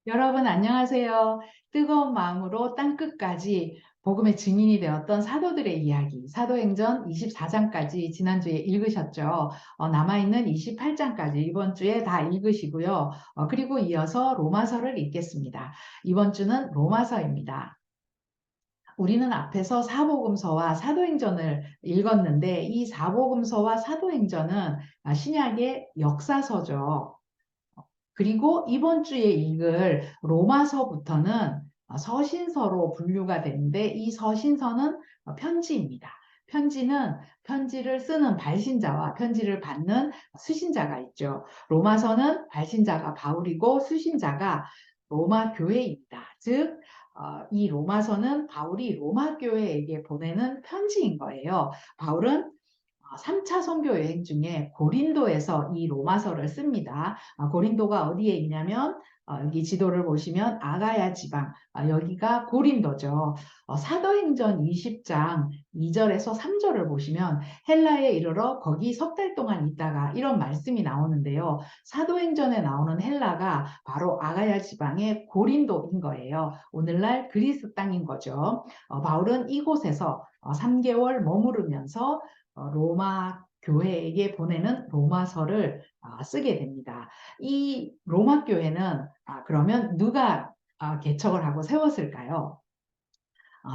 여러분 안녕하세요. 뜨거운 마음으로 땅끝까지 복음의 증인이 되었던 사도들의 이야기, 사도행전 24장까지 지난주에 읽으셨죠. 남아있는 28장까지 이번 주에 다 읽으시고요. 그리고 이어서 로마서를 읽겠습니다. 이번 주는 로마서입니다. 우리는 앞에서 사복음서와 사도행전을 읽었는데 이 사복음서와 사도행전은 신약의 역사서죠. 그리고 이번 주에 읽을 로마서부터는 서신서로 분류가 되는데 이 서신서는 편지입니다. 편지는 편지를 쓰는 발신자와 편지를 받는 수신자가 있죠. 로마서는 발신자가 바울이고 수신자가 로마 교회입니다. 즉, 이 로마서는 바울이 로마 교회에게 보내는 편지인 거예요. 바울은 3차 선교 여행 중에 고린도에서 이 로마서를 씁니다. 고린도가 어디에 있냐면 여기 지도를 보시면 아가야 지방, 여기가 고린도죠. 사도행전 20장 2절에서 3절을 보시면 헬라에 이르러 거기 석 달 동안 있다가 이런 말씀이 나오는데요. 사도행전에 나오는 헬라가 바로 아가야 지방의 고린도인 거예요. 오늘날 그리스 땅인 거죠. 바울은 이곳에서 3개월 머무르면서 로마 교회에게 보내는 로마서를 쓰게 됩니다. 이 로마 교회는 그러면 누가 개척을 하고 세웠을까요?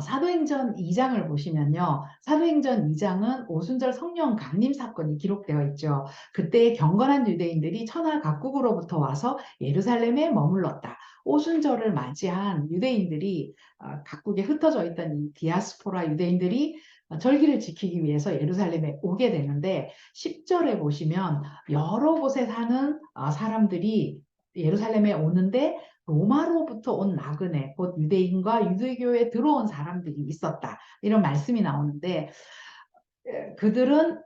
사도행전 2장을 보시면요. 사도행전 2장은 오순절 성령 강림 사건이 기록되어 있죠. 그때 경건한 유대인들이 천하 각국으로부터 와서 예루살렘에 머물렀다. 오순절을 맞이한 유대인들이 각국에 흩어져 있던 이 디아스포라 유대인들이 절기를 지키기 위해서 예루살렘에 오게 되는데 10절에 보시면 여러 곳에 사는 사람들이 예루살렘에 오는데 로마로부터 온 나그네, 곧 유대인과 유대교에 들어온 사람들이 있었다. 이런 말씀이 나오는데 그들은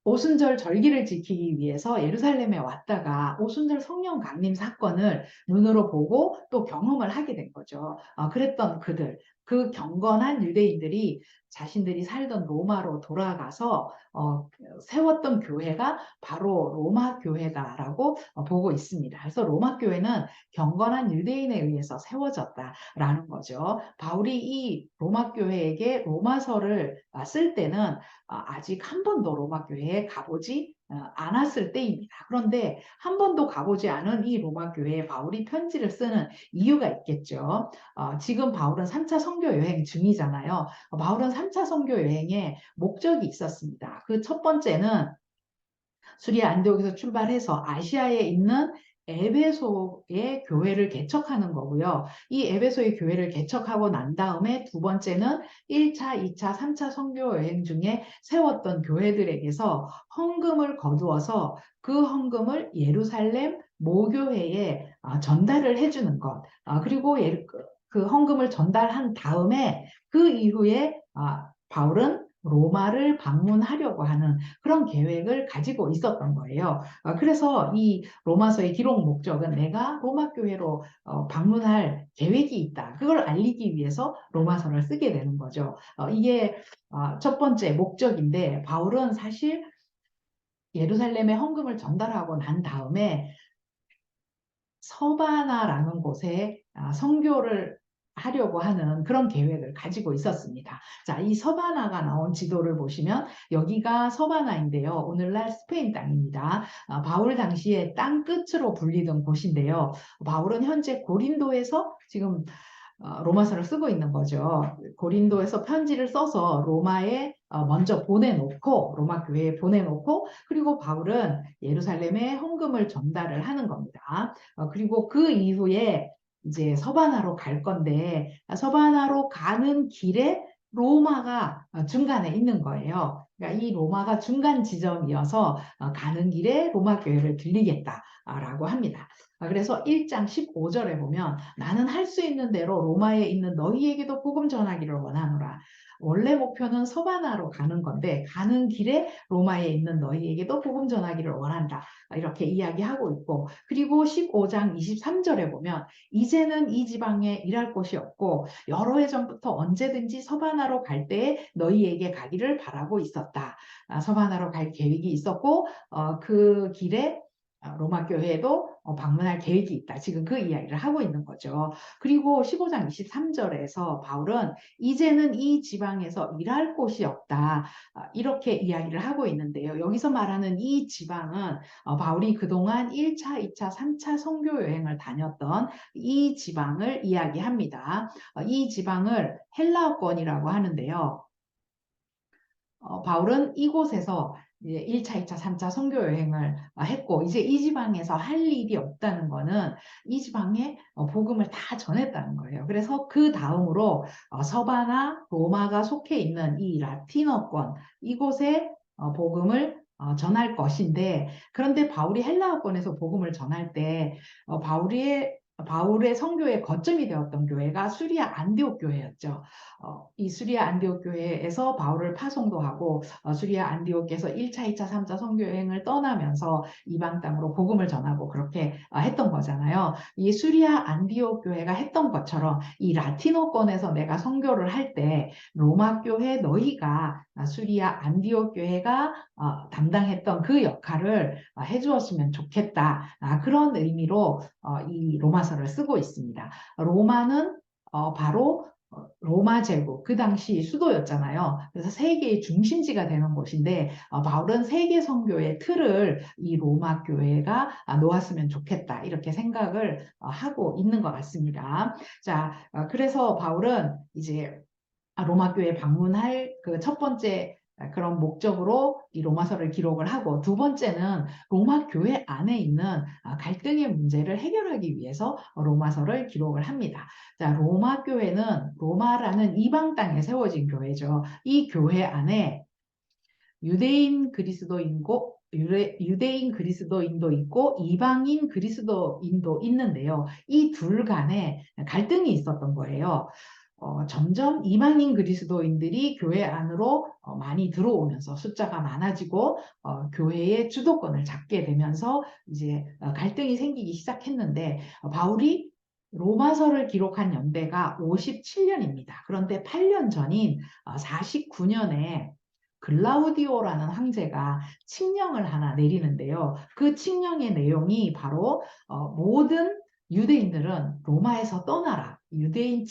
오순절 절기를 지키기 위해서 예루살렘에 왔다가 오순절 성령 강림 사건을 눈으로 보고 또 경험을 하게 된 거죠. 그랬던 그들, 그 경건한 유대인들이 자신들이 살던 로마로 돌아가서 세웠던 교회가 바로 로마 교회다라고 보고 있습니다. 그래서 로마 교회는 경건한 유대인에 의해서 세워졌다라는 거죠. 바울이 이 로마 교회에게 로마서를 쓸 때는 아직 한 번도 로마 교회에 가보지 않았을 때입니다. 그런데 한 번도 가보지 않은 이 로마 교회에 바울이 편지를 쓰는 이유가 있겠죠. 지금 바울은 3차 선교 여행 중이잖아요. 바울은 3차 선교 여행에 목적이 있었습니다. 그 첫 번째는 수리아 안디옥에서 출발해서 아시아에 있는 에베소의 교회를 개척하는 거고요. 이 에베소의 교회를 개척하고 난 다음에 두 번째는 1차, 2차, 3차 선교 여행 중에 세웠던 교회들에게서 헌금을 거두어서 그 헌금을 예루살렘 모교회에 전달을 해주는 것. 그리고 그 헌금을 전달한 다음에 그 이후에 바울은 로마를 방문하려고 하는 그런 계획을 가지고 있었던 거예요. 그래서 이 로마서의 기록 목적은 내가 로마 교회로 방문할 계획이 있다. 그걸 알리기 위해서 로마서를 쓰게 되는 거죠. 이게 첫 번째 목적인데 바울은 사실 예루살렘에 헌금을 전달하고 난 다음에 서바나라는 곳에 선교를 하려고 하는 그런 계획을 가지고 있었습니다. 자, 이 서바나가 나온 지도를 보시면 여기가 서바나인데요. 오늘날 스페인 땅입니다. 바울 당시에 땅 끝으로 불리던 곳인데요. 바울은 현재 고린도에서 지금 로마서를 쓰고 있는 거죠. 고린도에서 편지를 써서 로마에 먼저 보내놓고 로마 교회에 보내놓고 그리고 바울은 예루살렘에 헌금을 전달을 하는 겁니다. 그리고 그 이후에 이제 서바나로 갈 건데 서바나로 가는 길에 로마가 중간에 있는 거예요. 그러니까 이 로마가 중간 지점이어서 가는 길에 로마 교회를 들리겠다라고 합니다. 그래서 1장 15절에 보면 나는 할 수 있는 대로 로마에 있는 너희에게도 복음 전하기를 원하노라. 원래 목표는 서바나로 가는 건데 가는 길에 로마에 있는 너희에게도 복음 전하기를 원한다. 이렇게 이야기하고 있고 그리고 15장 23절에 보면 이제는 이 지방에 일할 곳이 없고 여러 해 전부터 언제든지 서바나로 갈 때에 너희에게 가기를 바라고 있었다. 서바나로 갈 계획이 있었고 그 길에 로마 교회도 방문할 계획이 있다. 지금 그 이야기를 하고 있는 거죠. 그리고 15장 23절에서 바울은 이제는 이 지방에서 일할 곳이 없다. 이렇게 이야기를 하고 있는데요. 여기서 말하는 이 지방은 바울이 그동안 1차, 2차, 3차 선교 여행을 다녔던 이 지방을 이야기합니다. 이 지방을 헬라어권이라고 하는데요. 바울은 이곳에서 이제 1차, 2차, 3차 선교 여행을 했고 이제 이 지방에서 할 일이 없다는 거는 이 지방에 복음을 다 전했다는 거예요. 그래서 그 다음으로 서바나 로마가 속해 있는 이 라틴어권 이곳에 복음을 전할 것인데 그런데 바울이 헬라어권에서 복음을 전할 때 바울의 선교의 거점이 되었던 교회가 수리아 안디옥 교회였죠. 이 수리아 안디옥 교회에서 바울을 파송도 하고 수리아 안디옥에서 1차, 2차, 3차 선교 여행을 떠나면서 이방 땅으로 복음을 전하고 그렇게 했던 거잖아요. 이 수리아 안디옥 교회가 했던 것처럼 이 라틴어권에서 내가 선교를 할 때 로마 교회 너희가 수리아 안디옥 교회가 담당했던 그 역할을 해주었으면 좋겠다. 그런 의미로 이 로마서를 쓰고 있습니다. 로마는 바로 로마 제국, 그 당시 수도였잖아요. 그래서 세계의 중심지가 되는 곳인데 바울은 세계 선교의 틀을 이 로마 교회가 놓았으면 좋겠다. 이렇게 생각을 하고 있는 것 같습니다. 자, 그래서 바울은 이제 로마 교회 방문할 그 첫 번째 그런 목적으로 이 로마서를 기록을 하고 두 번째는 로마 교회 안에 있는 갈등의 문제를 해결하기 위해서 로마서를 기록을 합니다. 자, 로마 교회는 로마라는 이방 땅에 세워진 교회죠. 이 교회 안에 유대인 그리스도인고 유대인 그리스도인도 있고 이방인 그리스도인도 있는데요. 이 둘 간에 갈등이 있었던 거예요. 점점 이방인 그리스도인들이 교회 안으로 많이 들어오면서 숫자가 많아지고 교회의 주도권을 잡게 되면서 이제 갈등이 생기기 시작했는데 바울이 로마서를 기록한 연대가 57년입니다. 그런데 8년 전인 49년에 글라우디오라는 황제가 칙령을 하나 내리는데요. 그 칙령의 내용이 바로 모든 유대인들은 로마에서 떠나라. 유대인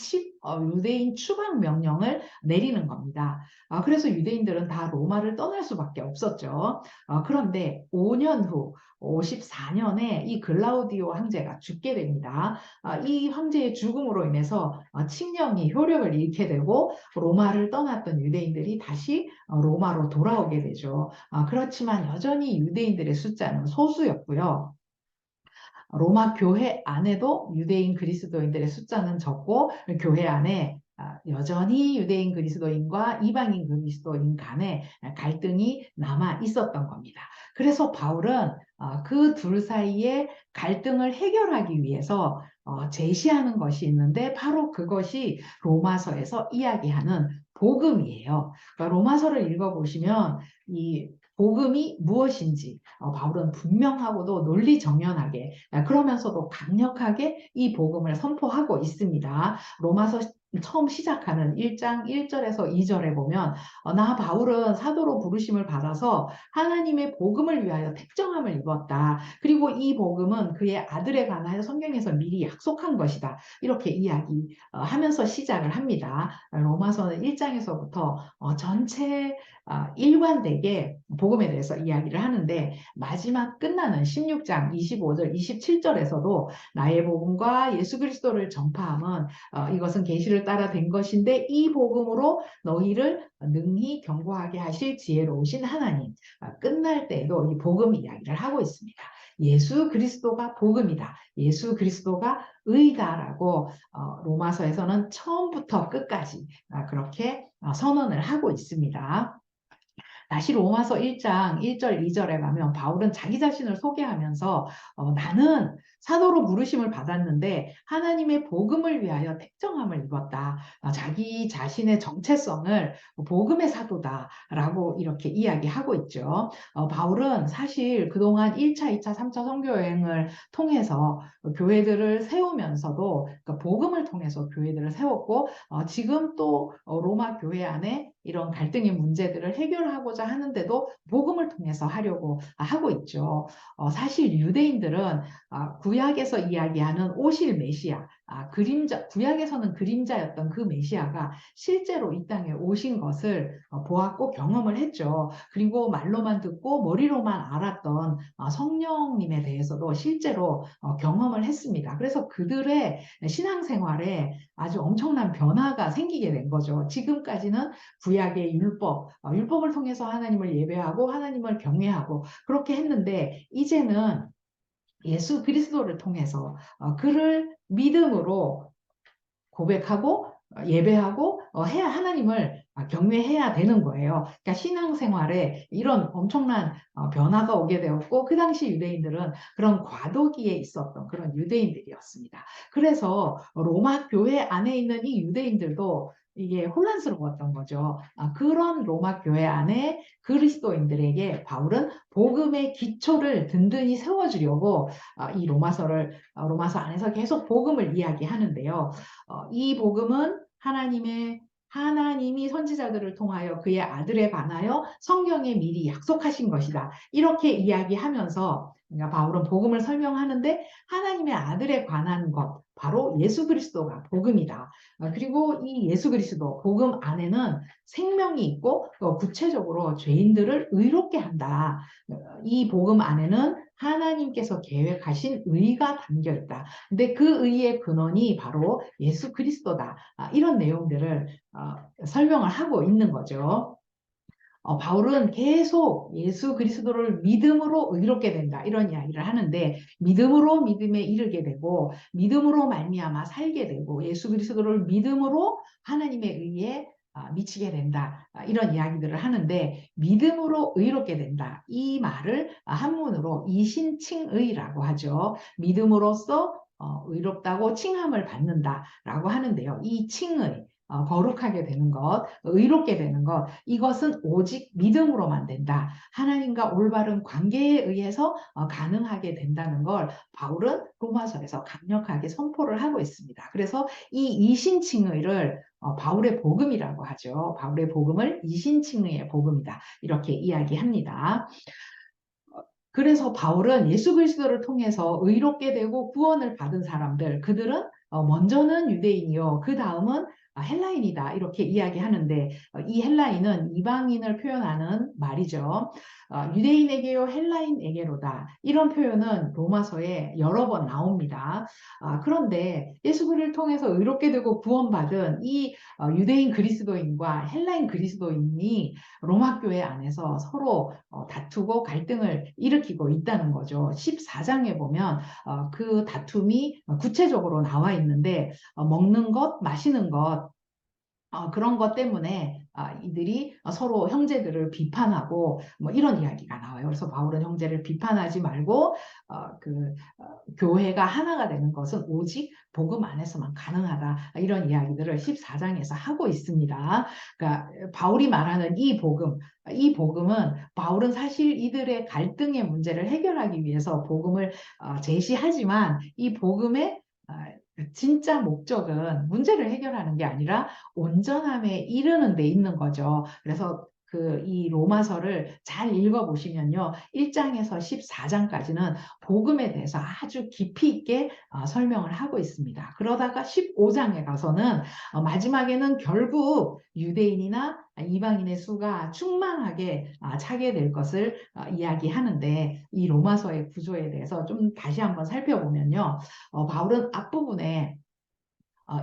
추방 명령을 내리는 겁니다. 그래서 유대인들은 다 로마를 떠날 수밖에 없었죠. 그런데 5년 후 54년에 이 글라우디오 황제가 죽게 됩니다. 이 황제의 죽음으로 인해서 칙령이 효력을 잃게 되고 로마를 떠났던 유대인들이 다시 로마로 돌아오게 되죠. 그렇지만 여전히 유대인들의 숫자는 소수였고요. 로마 교회 안에도 유대인 그리스도인들의 숫자는 적고 교회 안에 여전히 유대인 그리스도인과 이방인 그리스도인 간에 갈등이 남아 있었던 겁니다. 그래서 바울은 그 둘 사이의 갈등을 해결하기 위해서 제시하는 것이 있는데 바로 그것이 로마서에서 이야기하는 복음이에요. 그러니까 로마서를 읽어보시면 이 복음이 무엇인지 바울은 분명하고도 논리정연하게 그러면서도 강력하게 이 복음을 선포하고 있습니다. 로마서 처음 시작하는 1장 1절에서 2절에 보면 나 바울은 사도로 부르심을 받아서 하나님의 복음을 위하여 택정함을 입었다. 그리고 이 복음은 그의 아들에 관하여 성경에서 미리 약속한 것이다. 이렇게 이야기하면서 시작을 합니다. 로마서는 1장에서부터 전체 일관되게 복음에 대해서 이야기를 하는데 마지막 끝나는 16장 25절, 27절에서도 나의 복음과 예수 그리스도를 전파함은 이것은 계시를 따라 된 것인데 이 복음으로 너희를 능히 경고하게 하실 지혜로우신 하나님. 끝날 때에도 이 복음 이야기를 하고 있습니다. 예수 그리스도가 복음이다. 예수 그리스도가 의다라고 로마서에서는 처음부터 끝까지 그렇게 선언을 하고 있습니다. 다시 로마서 1장 1절 2절에 가면 바울은 자기 자신을 소개하면서 나는 사도로 부르심을 받았는데 하나님의 복음을 위하여 택정함을 입었다. 자기 자신의 정체성을 복음의 사도다라고 이렇게 이야기하고 있죠. 바울은 사실 그동안 1차, 2차, 3차 선교 여행을 통해서 교회들을 세우면서도 그러니까 복음을 통해서 교회들을 세웠고 지금 또 로마 교회 안에 이런 갈등의 문제들을 해결하고자 하는데도 복음을 통해서 하려고 하고 있죠. 사실 유대인들은 구약에서 이야기하는 오실 메시아, 그림자, 구약에서는 그림자였던 그 메시아가 실제로 이 땅에 오신 것을 보았고 경험을 했죠. 그리고 말로만 듣고 머리로만 알았던 성령님에 대해서도 실제로 경험을 했습니다. 그래서 그들의 신앙생활에 아주 엄청난 변화가 생기게 된 거죠. 지금까지는 구약의 율법을 통해서 하나님을 예배하고 하나님을 경외하고 그렇게 했는데 이제는 예수 그리스도를 통해서 그를 믿음으로 고백하고 예배하고 해야 하나님을 경외해야 되는 거예요. 그러니까 신앙생활에 이런 엄청난 변화가 오게 되었고 그 당시 유대인들은 그런 과도기에 있었던 그런 유대인들이었습니다. 그래서 로마 교회 안에 있는 이 유대인들도 이게 혼란스러웠던 거죠. 그런 로마 교회 안에 그리스도인들에게 바울은 복음의 기초를 든든히 세워주려고 이 로마서 안에서 계속 복음을 이야기하는데요. 이 복음은 하나님이 선지자들을 통하여 그의 아들에 관하여 성경에 미리 약속하신 것이다. 이렇게 이야기하면서 그러니까 바울은 복음을 설명하는데 하나님의 아들에 관한 것, 바로 예수 그리스도가 복음이다. 그리고 이 예수 그리스도 복음 안에는 생명이 있고 구체적으로 죄인들을 의롭게 한다. 이 복음 안에는 하나님께서 계획하신 의가 담겨 있다. 근데 그 의의 근원이 바로 예수 그리스도다. 이런 내용들을 설명을 하고 있는 거죠. 바울은 계속 예수 그리스도를 믿음으로 의롭게 된다 이런 이야기를 하는데 믿음으로 믿음에 이르게 되고 믿음으로 말미암아 살게 되고 예수 그리스도를 믿음으로 하나님의 의에 미치게 된다 이런 이야기들을 하는데 믿음으로 의롭게 된다 이 말을 한문으로 이신칭의라고 하죠. 믿음으로써 의롭다고 칭함을 받는다라고 하는데요. 이 칭의 거룩하게 되는 것, 의롭게 되는 것, 이것은 오직 믿음으로만 된다. 하나님과 올바른 관계에 의해서 가능하게 된다는 걸 바울은 로마서에서 강력하게 선포를 하고 있습니다. 그래서 이 이신칭의를 바울의 복음이라고 하죠. 바울의 복음을 이신칭의의 복음이다. 이렇게 이야기합니다. 그래서 바울은 예수 그리스도를 통해서 의롭게 되고 구원을 받은 사람들, 그들은 먼저는 유대인이요. 그 다음은 헬라인이다. 이렇게 이야기하는데 이 헬라인은 이방인을 표현하는 말이죠. 유대인에게요, 헬라인에게로다. 이런 표현은 로마서에 여러 번 나옵니다. 그런데 예수 그리스도를 통해서 의롭게 되고 구원받은 이 유대인 그리스도인과 헬라인 그리스도인이 로마 교회 안에서 서로 다투고 갈등을 일으키고 있다는 거죠. 14장에 보면 그 다툼이 구체적으로 나와 있는데 먹는 것, 마시는 것 그런 것 때문에 이들이 서로 형제들을 비판하고 뭐 이런 이야기가 나와요. 그래서 바울은 형제를 비판하지 말고 교회가 하나가 되는 것은 오직 복음 안에서만 가능하다. 이런 이야기들을 14장에서 하고 있습니다. 그러니까 바울이 말하는 이 복음은 바울은 사실 이들의 갈등의 문제를 해결하기 위해서 복음을 제시하지만 이 복음의 진짜 목적은 문제를 해결하는 게 아니라 온전함에 이르는 데 있는 거죠. 그래서 이 로마서를 잘 읽어보시면요. 1장에서 14장까지는 복음에 대해서 아주 깊이 있게 설명을 하고 있습니다. 그러다가 15장에 가서는 마지막에는 결국 유대인이나 이방인의 수가 충만하게 차게 될 것을 이야기하는데 이 로마서의 구조에 대해서 좀 다시 한번 살펴보면요. 바울은 앞부분에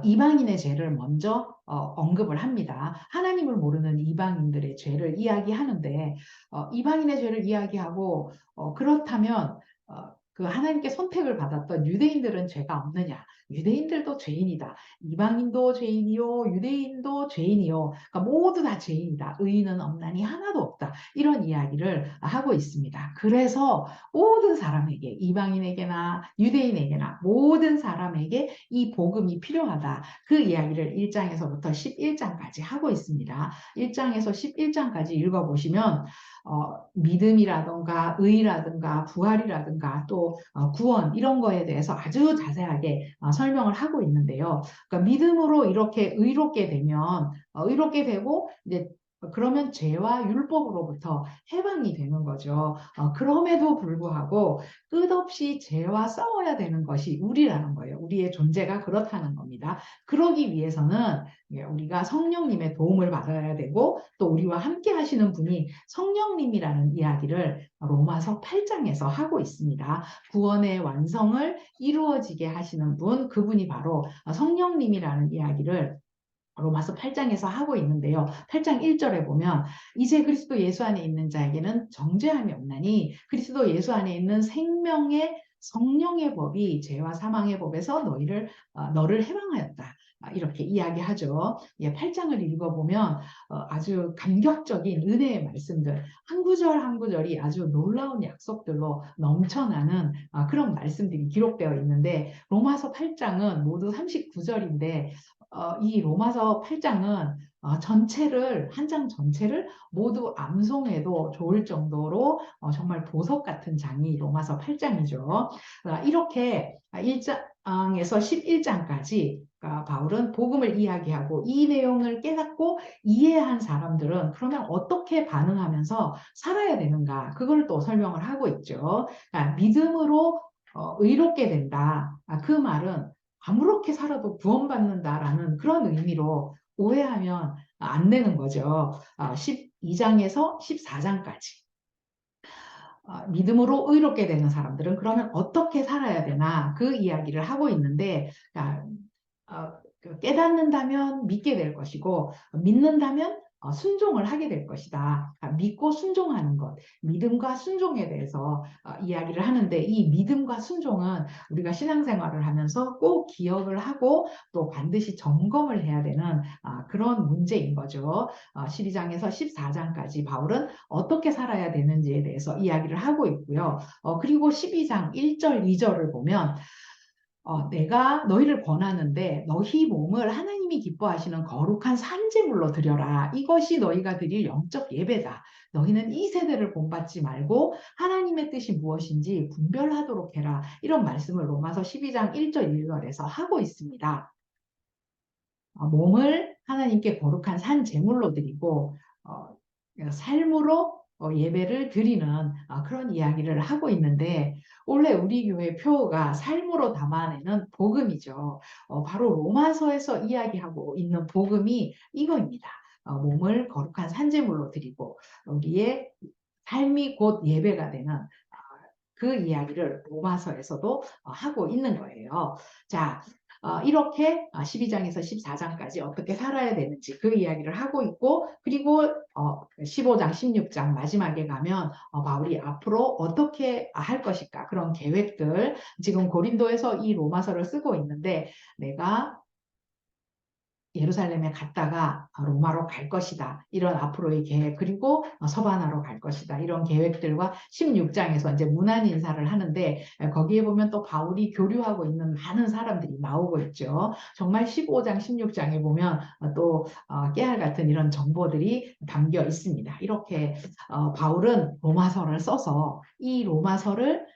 이방인의 죄를 먼저 언급을 합니다. 하나님을 모르는 이방인들의 죄를 이야기하는데 이방인의 죄를 이야기하고 그렇다면 그 하나님께 선택을 받았던 유대인들은 죄가 없느냐? 유대인들도 죄인이다. 이방인도 죄인이요, 유대인도 죄인이요. 그러니까 모두 다 죄인이다. 의인은 없나니 하나도 없다. 이런 이야기를 하고 있습니다. 그래서 모든 사람에게, 이방인에게나 유대인에게나 모든 사람에게 이 복음이 필요하다. 그 이야기를 1장에서부터 11장까지 하고 있습니다. 1장에서 11장까지 읽어보시면 믿음이라든가 의라든가 부활이라든가 또 구원 이런 거에 대해서 아주 자세하게 설명을 하고 있는데요. 그러니까 믿음으로 이렇게 의롭게 되면 의롭게 되고 이제 그러면 죄와 율법으로부터 해방이 되는 거죠. 그럼에도 불구하고 끝없이 죄와 싸워야 되는 것이 우리라는 거예요. 우리의 존재가 그렇다는 겁니다. 그러기 위해서는 우리가 성령님의 도움을 받아야 되고 또 우리와 함께 하시는 분이 성령님이라는 이야기를 로마서 8장에서 하고 있습니다. 구원의 완성을 이루어지게 하시는 분, 그분이 바로 성령님이라는 이야기를 로마서 8장에서 하고 있는데요. 8장 1절에 보면 이제 그리스도 예수 안에 있는 자에게는 정죄함이 없나니 그리스도 예수 안에 있는 생명의 성령의 법이 죄와 사망의 법에서 너를 해방하였다. 이렇게 이야기하죠. 8장을 읽어보면 아주 감격적인 은혜의 말씀들, 한 구절 한 구절이 아주 놀라운 약속들로 넘쳐나는 그런 말씀들이 기록되어 있는데 로마서 8장은 모두 39절인데 이 로마서 8장은 전체를 한 장 전체를 모두 암송해도 좋을 정도로 정말 보석 같은 장이 로마서 8장이죠. 이렇게 1장에서 11장까지 바울은 복음을 이야기하고 이 내용을 깨닫고 이해한 사람들은 그러면 어떻게 반응하면서 살아야 되는가 그걸 또 설명을 하고 있죠. 믿음으로 의롭게 된다. 그 말은 아무렇게 살아도 구원받는다라는 그런 의미로 오해하면 안 되는 거죠. 12장에서 14장까지. 믿음으로 의롭게 되는 사람들은 그러면 어떻게 살아야 되나 그 이야기를 하고 있는데 깨닫는다면 믿게 될 것이고 믿는다면 순종을 하게 될 것이다. 믿고 순종하는 것, 믿음과 순종에 대해서 이야기를 하는데 이 믿음과 순종은 우리가 신앙생활을 하면서 꼭 기억을 하고 또 반드시 점검을 해야 되는 그런 문제인 거죠. 12장에서 14장까지 바울은 어떻게 살아야 되는지에 대해서 이야기를 하고 있고요. 그리고 12장 1절, 2절을 보면 내가 너희를 권하는데 너희 몸을 하나님이 기뻐하시는 거룩한 산제물로 드려라. 이것이 너희가 드릴 영적 예배다. 너희는 이 세대를 본받지 말고 하나님의 뜻이 무엇인지 분별하도록 해라. 이런 말씀을 로마서 12장 1절 1절에서 하고 있습니다. 몸을 하나님께 거룩한 산제물로 드리고 삶으로 예배를 드리는 그런 이야기를 하고 있는데 원래 우리 교회 표어가 삶으로 담아내는 복음이죠. 바로 로마서에서 이야기하고 있는 복음이 이거입니다. 몸을 거룩한 산제물로 드리고 우리의 삶이 곧 예배가 되는 그 이야기를 로마서에서도 하고 있는 거예요. 자, 이렇게 12장에서 14장까지 어떻게 살아야 되는지 그 이야기를 하고 있고 그리고 15장, 16장 마지막에 가면 바울이 앞으로 어떻게 할 것일까 그런 계획들 지금 고린도에서 이 로마서를 쓰고 있는데 내가 예루살렘에 갔다가 로마로 갈 것이다. 이런 앞으로의 계획, 그리고 서바나로 갈 것이다. 이런 계획들과 16장에서 이제 문안 인사를 하는데 거기에 보면 또 바울이 교류하고 있는 많은 사람들이 나오고 있죠. 정말 15장, 16장에 보면 또 깨알 같은 이런 정보들이 담겨 있습니다. 이렇게 바울은 로마서를 써서 이 로마서를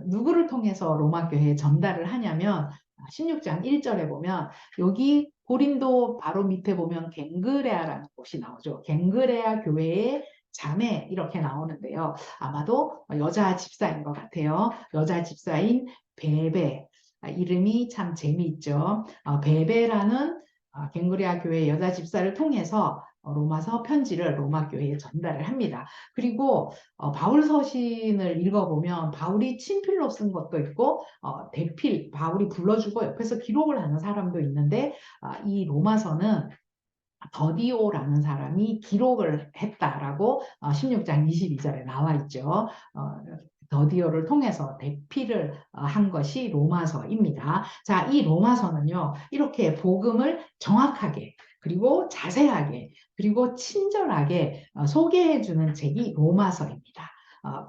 누구를 통해서 로마 교회에 전달을 하냐면 16장 1절에 보면 여기 고린도 바로 밑에 보면 갱그레아라는 곳이 나오죠. 갱그레아 교회의 자매 이렇게 나오는데요. 아마도 여자 집사인 것 같아요. 여자 집사인 베베. 이름이 참 재미있죠. 베베라는 갱그레아 교회 여자 집사를 통해서 로마서 편지를 로마 교회에 전달을 합니다. 그리고 바울 서신을 읽어보면 바울이 친필로 쓴 것도 있고 대필 바울이 불러주고 옆에서 기록을 하는 사람도 있는데 이 로마서는 더디오라는 사람이 기록을 했다라고 16장 22절에 나와 있죠. 더디오를 통해서 대피를 한 것이 로마서입니다. 자, 이 로마서는요, 이렇게 복음을 정확하게 그리고 자세하게 그리고 친절하게 소개해주는 책이 로마서입니다.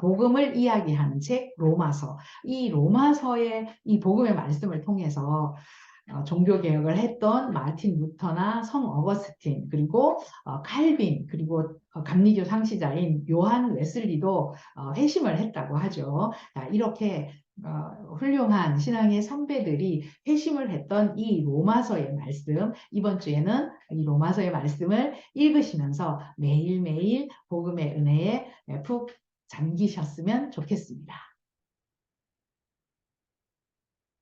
복음을 이야기하는 책 로마서. 이 로마서의 이 복음의 말씀을 통해서 종교개혁을 했던 마틴 루터나 성 어거스틴 그리고 칼빈 그리고 감리교 상시자인 요한 웨슬리도 회심을 했다고 하죠. 이렇게 훌륭한 신앙의 선배들이 회심을 했던 이 로마서의 말씀, 이번 주에는 이 로마서의 말씀을 읽으시면서 매일매일 복음의 은혜에 푹 잠기셨으면 좋겠습니다.